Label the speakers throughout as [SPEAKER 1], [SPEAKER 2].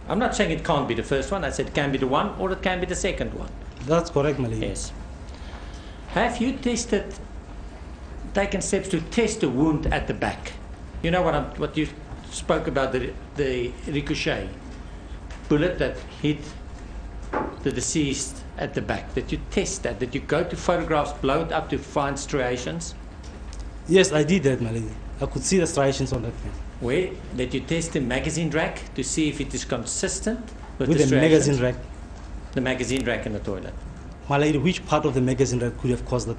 [SPEAKER 1] I'm not saying it can't be the first one. I said it can be the one or it can be the second one.
[SPEAKER 2] That's correct, my lady.
[SPEAKER 1] Yes. Have you taken steps to test the wound at the back? You know what you spoke about, the ricochet bullet that hit the deceased at the back. Did you test that? Did you go to photographs, blow it up to find striations?
[SPEAKER 2] Yes, I did that, my lady. I could see the striations on that thing.
[SPEAKER 1] Where did you test the magazine rack to see if it is consistent with
[SPEAKER 2] the
[SPEAKER 1] striations?
[SPEAKER 2] magazine rack.
[SPEAKER 1] The magazine rack in the toilet.
[SPEAKER 2] My lady, which part of the magazine rack could have caused that?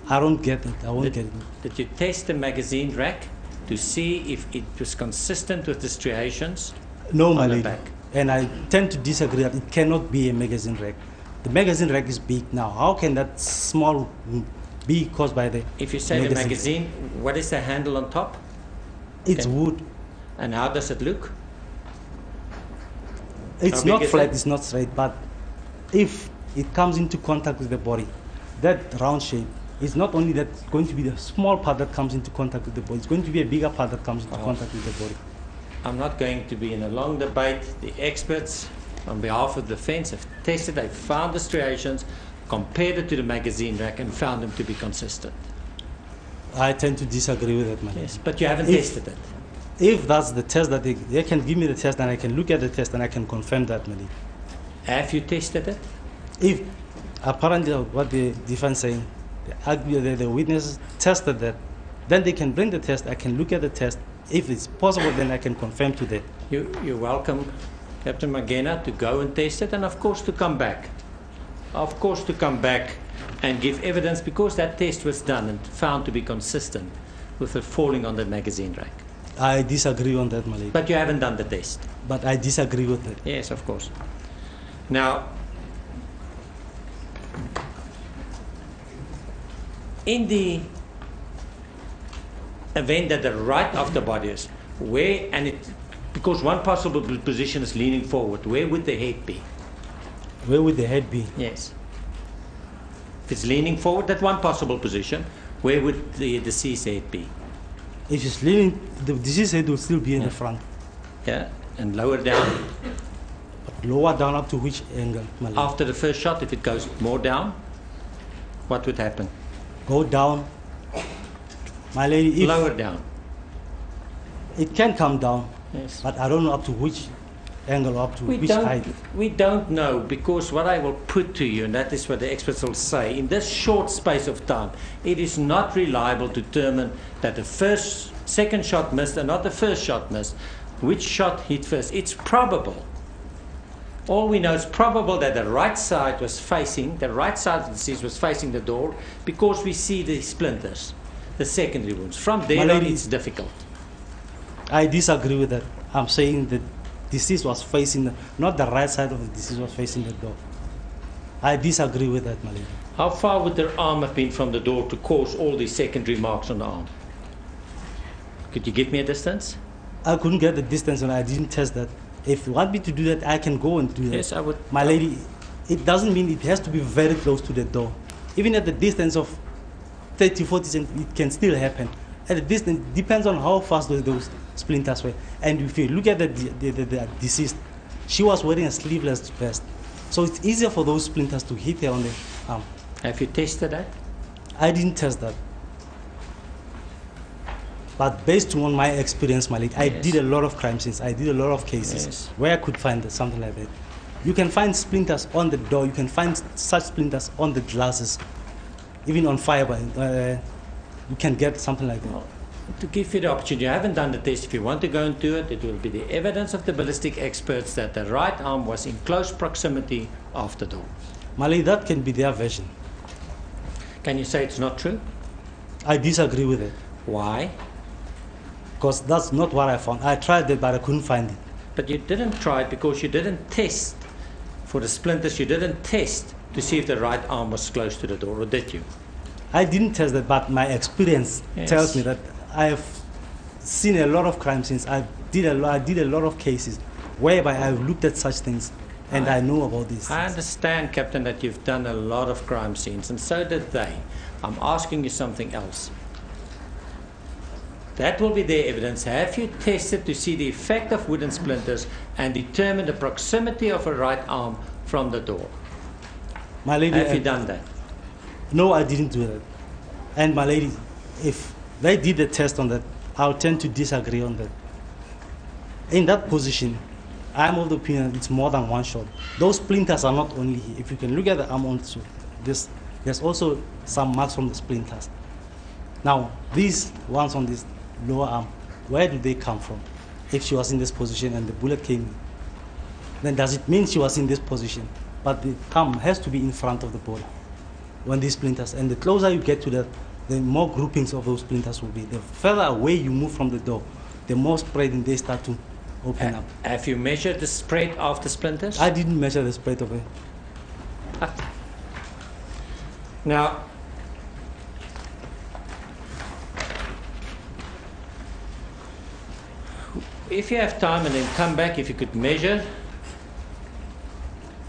[SPEAKER 2] I don't get it. I won't get it.
[SPEAKER 1] Did you test the magazine rack to see if it was consistent with the striations?
[SPEAKER 2] No, my
[SPEAKER 1] on the
[SPEAKER 2] lady.
[SPEAKER 1] back?
[SPEAKER 2] And I tend to disagree that it cannot be a magazine rack. The magazine rack is big now. How can that small be caused by the
[SPEAKER 1] If you say the magazine, what is the handle on top?
[SPEAKER 2] It's wood.
[SPEAKER 1] And how does it look?
[SPEAKER 2] It's not flat, it's not straight, but if it comes into contact with the body, that round shape is not only that going to be the small part that comes into contact with the body, it's going to be a bigger part that comes into contact with the body.
[SPEAKER 1] I'm not going to be in a long debate. The experts on behalf of the defense have tested, they've found the striations, compared it to the magazine rack and found them to be consistent.
[SPEAKER 2] I tend to disagree with that, man.
[SPEAKER 1] Yes, but you haven't tested it.
[SPEAKER 2] If that's the test that they can give me the test and I can look at the test and I can confirm that, man.
[SPEAKER 1] Have you tested it?
[SPEAKER 2] If apparently what the defense saying, the witness tested that, then they can bring the test, I can look at the test. If it's possible, then I can confirm to that.
[SPEAKER 1] You're welcome, Captain Mangena, to go and test it and of course to come back. Of course to come back and give evidence because that test was done and found to be consistent with it falling on the magazine rack.
[SPEAKER 2] I disagree on that, Malik.
[SPEAKER 1] But you haven't done the test.
[SPEAKER 2] But I disagree with that.
[SPEAKER 1] Yes, of course. Now, in the event that the right of the body is where, and it, because one possible position is leaning forward, where would the head be?
[SPEAKER 2] Where would the head be?
[SPEAKER 1] Yes. If it's leaning forward, that's one possible position. Where would the deceased head be?
[SPEAKER 2] If it's leaning, the deceased head will still be in the front.
[SPEAKER 1] Yeah, and lower down.
[SPEAKER 2] But lower down up to which angle, Malik?
[SPEAKER 1] After the first shot, if it goes more down, what would happen?
[SPEAKER 2] Go down. My lady, if
[SPEAKER 1] lower down.
[SPEAKER 2] It can come down,
[SPEAKER 1] yes.
[SPEAKER 2] But I don't know up to which angle, up to which height.
[SPEAKER 1] We don't know, because what I will put to you, and that is what the experts will say, in this short space of time, it is not reliable to determine that the second shot missed and not the first shot missed. Which shot hit first? It's probable. All we know is probable that the right side of the deceased was facing the door, because we see the splinters, the secondary wounds. From there on, it's difficult.
[SPEAKER 2] I disagree with that. I'm saying that deceased was facing, not the right side of the deceased was facing the door. I disagree with that, my lady.
[SPEAKER 1] How far would their arm have been from the door to cause all these secondary marks on the arm? Could you give me a distance?
[SPEAKER 2] I couldn't get the distance and I didn't test that. If you want me to do that, I can go and do that.
[SPEAKER 1] Yes, I would.
[SPEAKER 2] My lady, it doesn't mean it has to be very close to the door. Even at the distance of 30, 40 centimeters, it can still happen. At the distance, it depends on how fast those splinters were. And if you look at the deceased, she was wearing a sleeveless vest. So it's easier for those splinters to hit her on the arm.
[SPEAKER 1] Have you tested that?
[SPEAKER 2] I didn't test that. But based on my experience, Malik, I did a lot of crime scenes. I did a lot of cases where I could find something like that. You can find splinters on the door. You can find such splinters on the glasses, even on fiber. You can get something like that.
[SPEAKER 1] Well, to give you the opportunity, you haven't done the test. If you want to go and do it, it will be the evidence of the ballistic experts that the right arm was in close proximity of the door.
[SPEAKER 2] Malik, that can be their version.
[SPEAKER 1] Can you say it's not true?
[SPEAKER 2] I disagree with it.
[SPEAKER 1] Why?
[SPEAKER 2] Because that's not what I found. I tried it, but I couldn't find it.
[SPEAKER 1] But you didn't try it because you didn't test for the splinters. You didn't test to see if the right arm was close to the door, or did you?
[SPEAKER 2] I didn't test that, but my experience tells me that I have seen a lot of crime scenes. I did a lot of cases whereby I've looked at such things, and I know about this.
[SPEAKER 1] I understand, Captain, that you've done a lot of crime scenes, and so did they. I'm asking you something else. That will be their evidence. Have you tested to see the effect of wooden splinters and determine the proximity of a right arm from the door?
[SPEAKER 2] My lady,
[SPEAKER 1] Have you done that?
[SPEAKER 2] No, I didn't do that. And my lady, if they did a test on that, I'll tend to disagree on that. In that position, I'm of the opinion it's more than one shot. Those splinters are not only here. If you can look at the arm also, there's also some marks from the splinters. Now, these ones on this lower arm, where do they come from? If she was in this position and the bullet came, then does it mean she was in this position? But the arm has to be in front of the body when these splinters, and the closer you get to that, the more groupings of those splinters will be. The further away you move from the door, the more spreading they start to open up.
[SPEAKER 1] Have you measured the spread of the splinters?
[SPEAKER 2] I didn't measure the spread of it.
[SPEAKER 1] Now, if you have time and then come back, if you could measure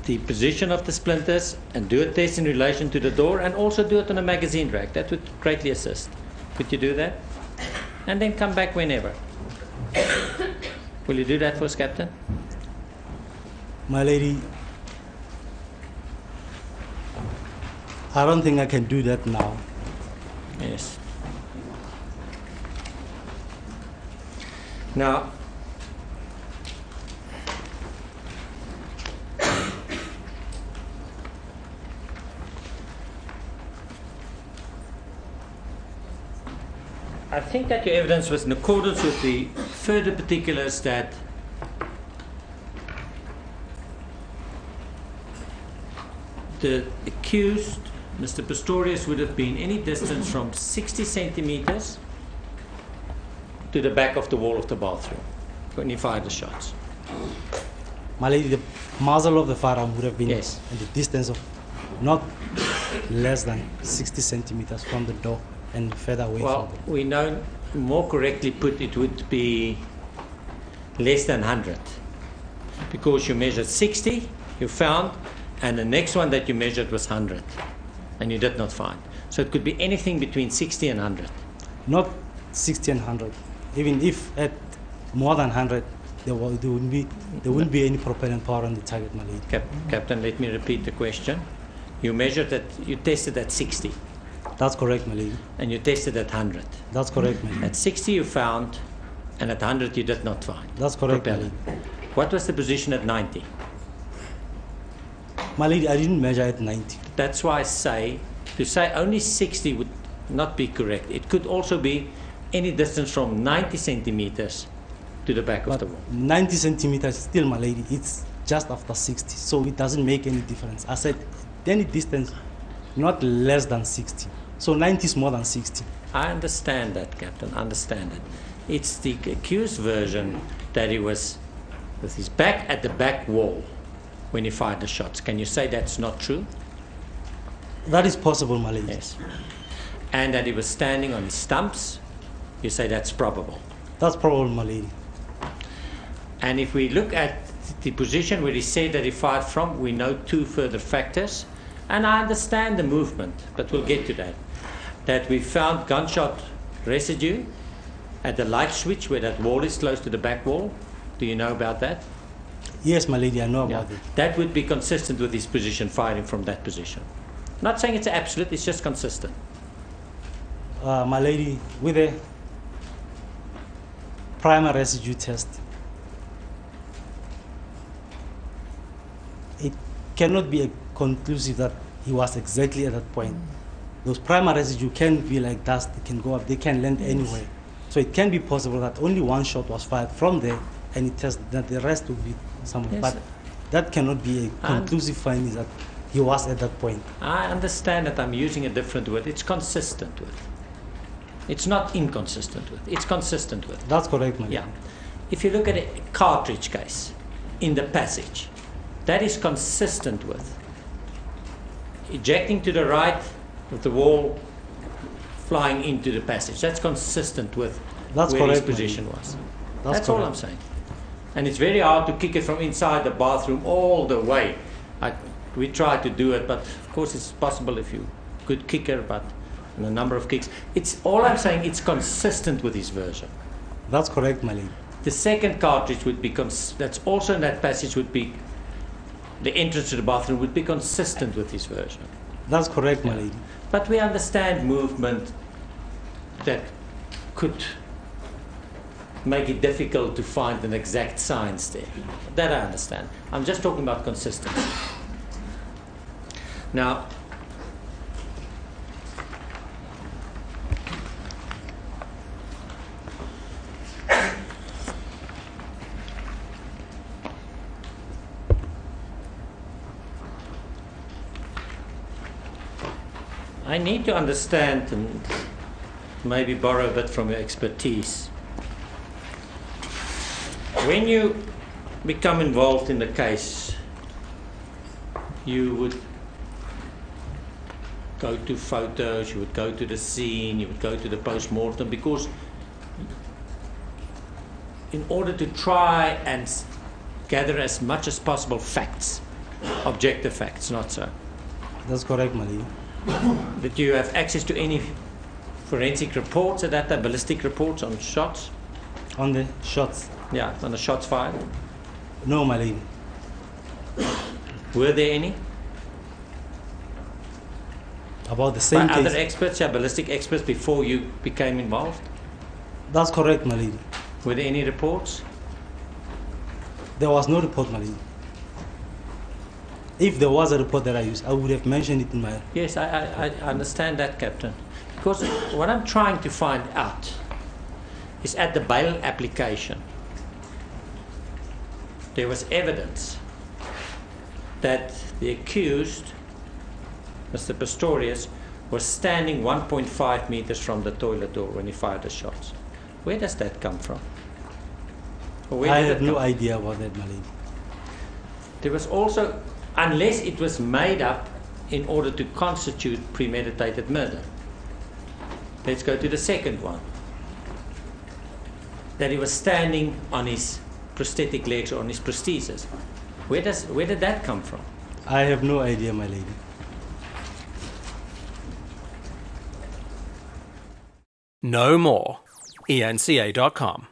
[SPEAKER 1] the position of the splinters and do a test in relation to the door, and also do it on a magazine rack, that would greatly assist. Could you do that? And then come back whenever. Will you do that for us, Captain?
[SPEAKER 2] My lady, I don't think I can do that now.
[SPEAKER 1] Yes. Now, I think that your evidence was in accordance with the further particulars that the accused, Mr. Pistorius, would have been any distance from 60 centimeters to the back of the wall of the bathroom when he fired the shots.
[SPEAKER 2] My lady, the muzzle of the firearm would have been
[SPEAKER 1] Yes.
[SPEAKER 2] at the distance of not less than 60 centimeters from the door and further away
[SPEAKER 1] Well,
[SPEAKER 2] from the
[SPEAKER 1] we know, more correctly put, it would be less than 100, because you measured 60, you found, and the next one that you measured was 100, and you did not find. So it could be anything between 60 and 100.
[SPEAKER 2] not 60 and 100. Even if at more than 100, there wouldn't be any propellant power on the target, my lady.
[SPEAKER 1] Captain, let me repeat the question. You measured that, you tested at 60,
[SPEAKER 2] That's correct, my lady.
[SPEAKER 1] and you tested at 100.
[SPEAKER 2] That's correct, my lady.
[SPEAKER 1] At 60 you found, and at 100 you did not find.
[SPEAKER 2] That's correct, my
[SPEAKER 1] Propellant.
[SPEAKER 2] lady.
[SPEAKER 1] What was the position at 90?
[SPEAKER 2] My lady, I didn't measure at 90.
[SPEAKER 1] That's why I say, to say only 60 would not be correct. It could also be any distance from 90 centimeters to the back of
[SPEAKER 2] But
[SPEAKER 1] the wall.
[SPEAKER 2] 90 centimeters still, my lady, it's just after 60. So it doesn't make any difference. I said any distance, not less than 60. So 90 is more than 60.
[SPEAKER 1] I understand that, Captain, I understand it. It's the accused version that he was with his back at the back wall when he fired the shots. Can you say that's not true?
[SPEAKER 2] That is possible, my lady.
[SPEAKER 1] Yes. And that he was standing on his stumps, you say that's probable.
[SPEAKER 2] That's probable, my lady.
[SPEAKER 1] And if we look at the position where he said that he fired from, we know two further factors. And I understand the movement, but we'll get to that. That we found gunshot residue at the light switch where that wall is close to the back wall. Do you know about that?
[SPEAKER 2] Yes, my lady, I know about it.
[SPEAKER 1] That would be consistent with his position, firing from that position. Not saying it's absolute, it's just consistent.
[SPEAKER 2] My lady, with a primer residue test, it cannot be conclusive that he was exactly at that point. Those primer residue can be like dust, they can go up, they can land anywhere. So it can be possible that only one shot was fired from there, and it tests that the rest will be somewhere.
[SPEAKER 1] Yes.
[SPEAKER 2] But that cannot be a conclusive finding that he was at that point.
[SPEAKER 1] I understand that I'm using a different word. It's consistent with. It's not inconsistent with. It's consistent with.
[SPEAKER 2] That's correct, my lady.
[SPEAKER 1] Yeah. If you look at a cartridge case in the passage, that is consistent with ejecting to the right of the wall, flying into the passage. That's consistent with
[SPEAKER 2] That's
[SPEAKER 1] where his
[SPEAKER 2] correct, my
[SPEAKER 1] position
[SPEAKER 2] lady.
[SPEAKER 1] was.
[SPEAKER 2] That's
[SPEAKER 1] That's all
[SPEAKER 2] correct.
[SPEAKER 1] I'm saying. And it's very hard to kick it from inside the bathroom all the way. We tried to do it, but of course it's possible if you good kicker, but and a number of kicks. It's all I'm saying. It's consistent with his version.
[SPEAKER 2] That's correct, my lady.
[SPEAKER 1] The second cartridge would be that's also in that passage would be the entrance to the bathroom would be consistent with his version.
[SPEAKER 2] That's correct, my lady.
[SPEAKER 1] But we understand movement that could make it difficult to find an exact science there. That I understand. I'm just talking about consistency. Now, I need to understand and maybe borrow a bit from your expertise. When you become involved in the case, you would go to photos, you would go to the scene, you would go to the post-mortem, because in order to try and gather as much as possible facts, objective facts, not so.
[SPEAKER 2] That's correct, my lady.
[SPEAKER 1] Did you have access to any forensic reports at that time, ballistic reports on shots?
[SPEAKER 2] On the shots?
[SPEAKER 1] Yeah, on the shots fired?
[SPEAKER 2] No, my lady.
[SPEAKER 1] Were there any?
[SPEAKER 2] About the same
[SPEAKER 1] By
[SPEAKER 2] case?
[SPEAKER 1] other experts, yeah, ballistic experts before you became involved?
[SPEAKER 2] That's correct, my lady.
[SPEAKER 1] Were there any reports?
[SPEAKER 2] There was no report, my lady. If there was a report that I used, I would have mentioned it in my...
[SPEAKER 1] Yes, I understand that, Captain. Because what I'm trying to find out is at the bail application, there was evidence that the accused, Mr. Pistorius, was standing 1.5 meters from the toilet door when he fired the shots. Where does that come from? Or where
[SPEAKER 2] I
[SPEAKER 1] did
[SPEAKER 2] have
[SPEAKER 1] it
[SPEAKER 2] no
[SPEAKER 1] come?
[SPEAKER 2] idea about that, my lady.
[SPEAKER 1] There was also, unless it was made up in order to constitute premeditated murder. Let's go to the second one. That he was standing on his prosthetic legs or on his prosthesis. Where did that come from?
[SPEAKER 2] I have no idea, my lady.
[SPEAKER 3] Know more. ENCA.com